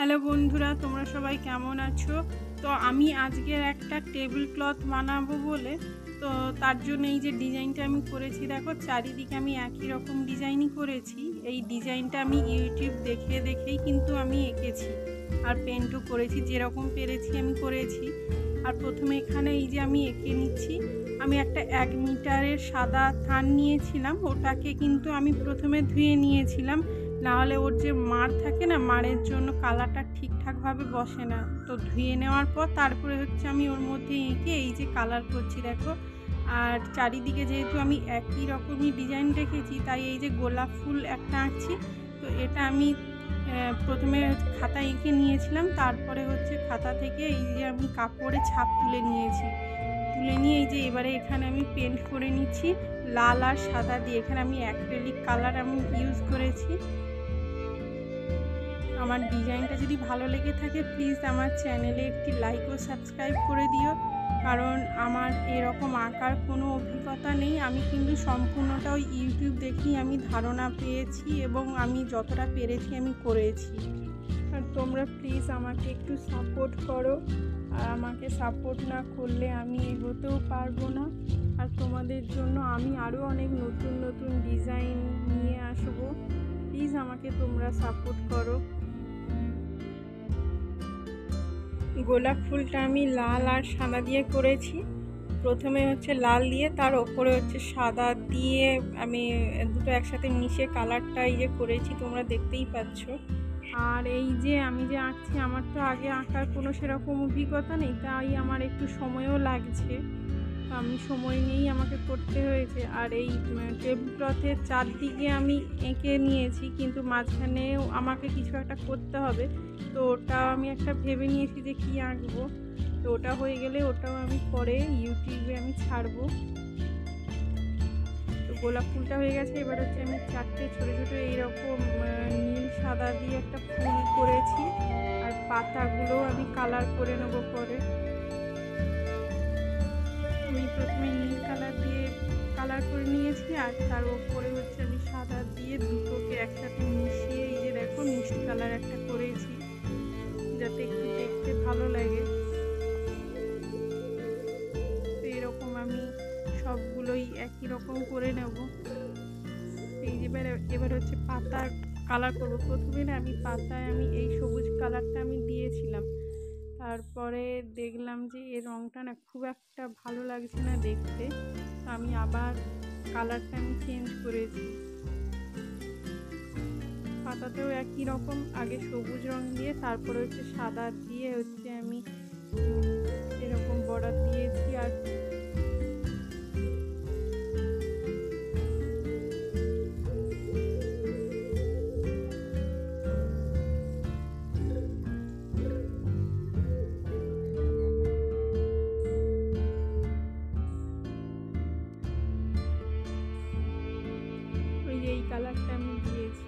Hello বন্ধুরা, তোমরা সবাই কেমন আছো? তো আমি আজকের একটা টেবিল ক্লথ বানাবো বলে তো তার জন্য এই যে ডিজাইনটা আমি করেছি, দেখো চারিদিকে আমি একই রকম ডিজাইনই করেছি। এই ডিজাইনটা আমি ইউটিউব দেখেই কিন্তু আমি এঁকেছি আর পেন্টও করেছি, যেরকম পেরেছি আমি করেছি। আর প্রথমে এখানে এই যে আমি এঁকে নিচ্ছি, আমি একটা 1 মিটারের সাদা থান নিয়েছিলাম, ওটাকে কিন্তু আমি প্রথমে ধুয়ে নিয়েছিলাম, নাহলে ওর যে মাড় থাকে না, মাড়ের জন্য কালারটা ঠিকঠাকভাবে বসে না। তো ধুয়ে নেওয়ার পর তারপরে হচ্ছে আমি ওর মধ্যে এঁকে এই যে কালার করছি দেখো। আর চারিদিকে যেহেতু আমি একই রকমই ডিজাইন রেখেছি, তাই এই যে গোলাপ ফুল একটা আঁকছি। তো এটা আমি প্রথমে খাতা এঁকে নিয়েছিলাম, তারপরে হচ্ছে খাতা থেকে এই যে আমি কাপড়ে ছাপ তুলে নিয়েছি। তুলে নিয়ে এই যে এবারে এখানে আমি পেন্ট করে নিচ্ছি লাল আর সাদা দিয়ে। এখানে আমি অ্যাক্রিলিক কালার আমি ইউজ করেছি। আমার ডিজাইনটা যদি ভালো লেগে থাকে প্লিজ আমার চ্যানেলে একটি লাইক ও সাবস্ক্রাইব করে দিও, কারণ আমার এরকম আঁকার কোনো অভিজ্ঞতা নেই। আমি কিন্তু সম্পূর্ণটাও ইউটিউব দেখেই আমি ধারণা পেয়েছি এবং আমি যতটা পেরেছি আমি করেছি। আর তোমরা প্লিজ আমাকে একটু সাপোর্ট করো, আর আমাকে সাপোর্ট না করলে আমি এগোতেও পারবো না। আর তোমাদের জন্য আমি আরও অনেক নতুন নতুন ডিজাইন নিয়ে আসবো, প্লিজ আমাকে তোমরা সাপোর্ট করো। গোলাপ ফুলটা আমি লাল আর সাদা দিয়ে করেছি। প্রথমে হচ্ছে লাল দিয়ে, তার ওপরে হচ্ছে সাদা দিয়ে আমি দুটো একসাথে মিশিয়ে কালারটা এই যে করেছি, তোমরা দেখতেই পাচ্ছ। আর এই যে আমি যে আঁকছি, আমার তো আগে আঁকার কোনো সেরকম অভিজ্ঞতা নেই, তাই আমার একটু সময়ও লাগছে। আমি সময় নিয়েই আমাকে করতে হয়েছে। আর এই টেবিল ক্লথের চারদিকে আমি এঁকে নিয়েছি, কিন্তু মাঝখানেও আমাকে কিছু একটা করতে হবে। তো ওটা আমি একটা ভেবে নিয়েছি যে কী আঁকবো। তো ওটা হয়ে গেলে ওটাও আমি পরে ইউটিউবে আমি ছাড়বো। তো গোলাপ ফুলটা হয়ে গেছে, এবার হচ্ছে আমি 4টে ছোটো ছোটো এইরকম নীল সাদা দিয়ে একটা ফুল করেছি। আর পাতাগুলোও আমি কালার করে নেবো পরে। আমি প্রথমে নীল কালার দিয়ে কালার করে নিয়েছি, আর তার উপরে হচ্ছে আমি সাদা দিয়ে দুটোকে একসাথে মিশিয়ে এই যে দেখো মিষ্টি কালার একটা করেছি, যাতে একটু দেখতে ভালো লাগে। তো এরকম আমি সবগুলোই একই রকম করে নেব। এই যে এবার হচ্ছে পাতা কালার করব। প্রথমে না আমি পাতায় আমি এই সবুজ কালারটা আমি দিয়েছিলাম, তারপরে দেখলাম যে এর রঙটা না খুব একটা ভালো লাগছে না দেখতে, তো আমি আবার কালারটা আমি চেঞ্জ করেছি। পাতাতেও একই রকম আগে সবুজ রং দিয়ে তারপরে হচ্ছে সাদা দিয়ে হচ্ছে আমি এরকম বর্ডার দিয়েছি। আর এই কালারটা আমি দিয়েছি।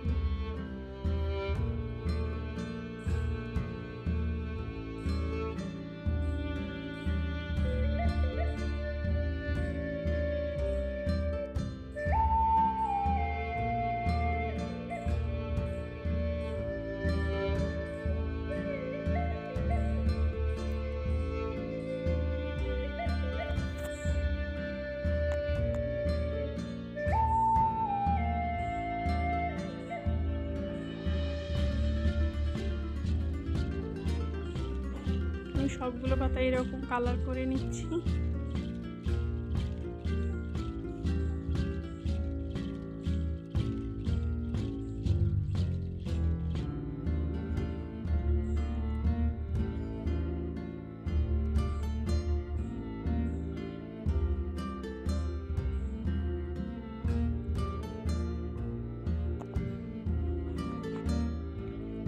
আমি সবগুলো পাতা এরকম কালার করে নিচ্ছি।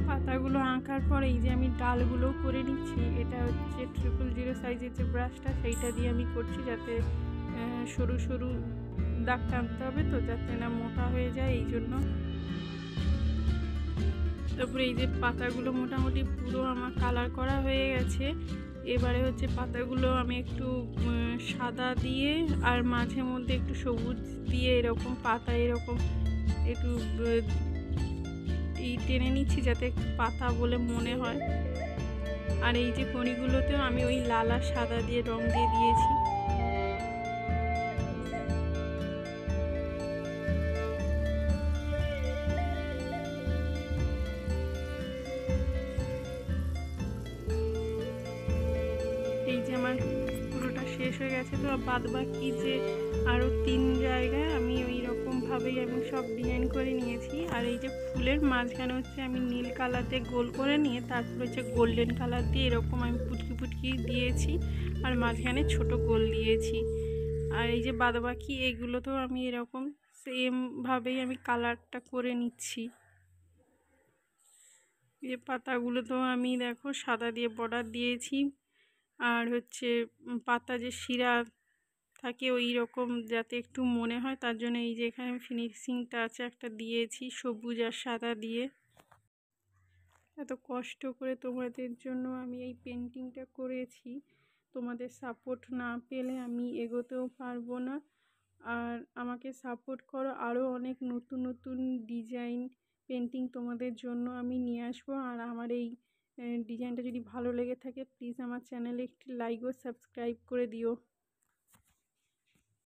পাতাগুলো আঁকার পর এই যে আমি ডালগুলো করে নিচ্ছি। এটা হচ্ছে 000 সাইজের যে ব্রাশটা, সেইটা দিয়ে আমি করছি, যাতে সরু সরু দাগ টানতে হবে, তো যাতে না মোটা হয়ে যায় এই জন্য। তারপরে এই যে পাতাগুলো মোটামুটি পুরো আমার কালার করা হয়ে গেছে। এবারে হচ্ছে পাতাগুলো আমি একটু সাদা দিয়ে আর মাঝে মধ্যে একটু সবুজ দিয়ে এরকম পাতা এরকম একটু এই টেনে নিচ্ছি যাতে একটু পাতা বলে মনে হয়। আর এই যে কণিগুলোতেও আমি ওই লাল আর সাদা দিয়ে রং দিয়ে দিয়েছি। এই যে আমার পুরোটা শেষ হয়ে গেছে। তো বাদ বাকি যে আরও 3 জায়গায় আমি ওই রকমভাবেই আমি সব ডিজাইন করে নিয়েছি। আর এই যে ফুলের মাঝখানে হচ্ছে আমি নীল কালার দিয়ে গোল করে নিয়ে তারপর হচ্ছে গোল্ডেন কালার দিয়ে এরকম আমি পুটকি পুটকি দিয়েছি আর মাঝখানে ছোট গোল দিয়েছি। আর এই যে বাদ বাকি এইগুলোতেও আমি এরকম সেমভাবেই আমি কালারটা করে নিচ্ছি। এই যে পাতাগুলোতেও আমি দেখো সাদা দিয়ে বর্ডার দিয়েছি। আর হচ্ছে পাতা যে শিরা থাকে ওই রকম যাতে একটু মনে হয় তার জন্য এই যে এখানে ফিনিশিংটা আছে একটা দিয়েছি সবুজ আর সাদা দিয়ে। এত কষ্ট করে তোমাদের জন্য আমি এই পেন্টিংটা করেছি, তোমাদের সাপোর্ট না পেলে আমি এগোতেও পারবো না। আর আমাকে সাপোর্ট করো, আরও অনেক নতুন নতুন ডিজাইন পেন্টিং তোমাদের জন্য আমি নিয়ে আসবো। আর আমার এই ডিজাইনটা যদি ভালো লেগে থাকে প্লিজ আমার চ্যানেলে একটি লাইক ও সাবস্ক্রাইব করে দিও।